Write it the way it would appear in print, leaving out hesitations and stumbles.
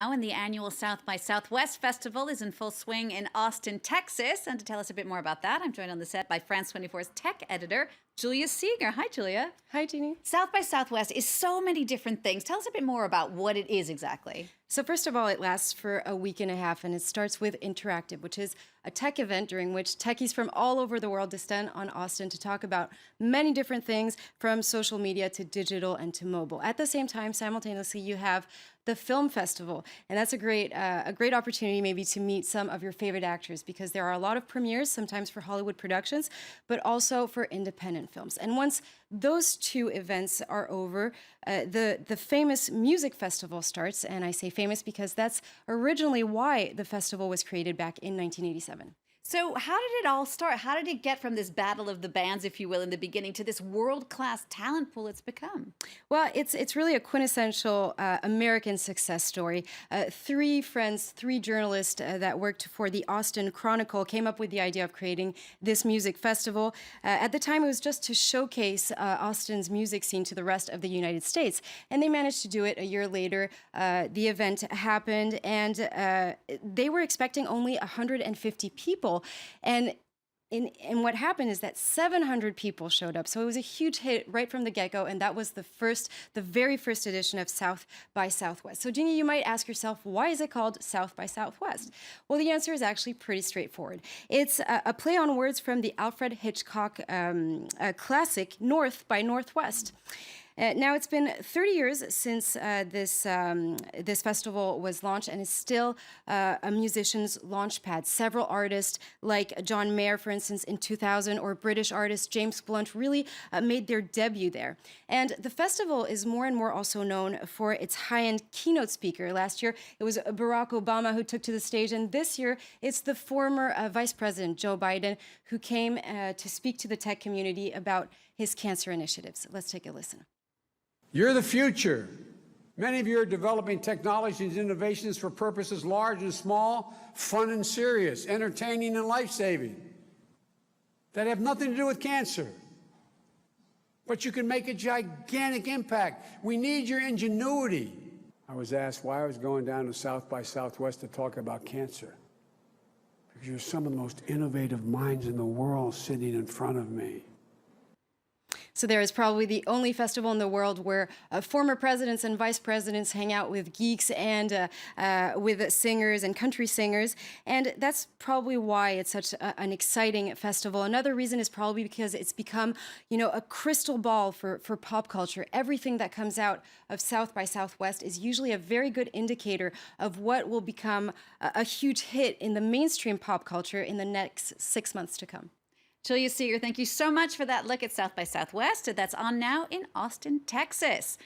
Now, and the annual South by Southwest Festival is in full swing in Austin, Texas. And to tell us a bit more about that, I'm joined on the set by France 24's tech editor, Julia Seeger. Hi, Julia. Hi, Jeannie. South by Southwest is so many different things. Tell us a bit more about what it is exactly. So first of all, it lasts for a week and a half, and it starts with Interactive, which is a tech event during which techies from all over the world descend on Austin to talk about many different things, from social media to digital and to mobile. At the same time, simultaneously, you have the film festival, and that's a great opportunity maybe to meet some of your favorite actors, because there are a lot of premieres, sometimes for Hollywood productions, but also for independent films. And once those two events are over, the famous music festival starts, and I say famous because that's originally why the festival was created back in 1987. So how did it all start? How did it get from this battle of the bands, if you will, in the beginning to this world-class talent pool it's become? Well, it's really a quintessential American success story. Three friends, three journalists that worked for the Austin Chronicle came up with the idea of creating this music festival. At the time, it was just to showcase Austin's music scene to the rest of the United States, and they managed to do it a year later. The event happened, and they were expecting only 150 people. And what happened is that 700 people showed up. So it was a huge hit right from the get-go, and that was the very first edition of South by Southwest. So Jeannie, you might ask yourself, why is it called South by Southwest? Well, the answer is actually pretty straightforward. It's a play on words from the Alfred Hitchcock classic North by Northwest. Now, it's been 30 years since this festival was launched, and it's still a musician's launch pad. Several artists, like John Mayer, for instance, in 2000, or British artist James Blunt, really made their debut there. And the festival is more and more also known for its high-end keynote speaker. Last year, it was Barack Obama who took to the stage, and this year, it's the former Vice President, Joe Biden, who came to speak to the tech community about his cancer initiatives. Let's take a listen. You're the future. Many of you are developing technologies and innovations for purposes large and small, fun and serious, entertaining and life-saving, that have nothing to do with cancer. But you can make a gigantic impact. We need your ingenuity. I was asked why I was going down to South by Southwest to talk about cancer. Because you're some of the most innovative minds in the world sitting in front of me. So there is probably the only festival in the world where former presidents and vice presidents hang out with geeks and with singers and country singers. And that's probably why it's such an exciting festival. Another reason is probably because it's become, a crystal ball for pop culture. Everything that comes out of South by Southwest is usually a very good indicator of what will become a huge hit in the mainstream pop culture in the next 6 months to come. Julia Seeger, thank you so much for that look at South by Southwest. That's on now in Austin, Texas.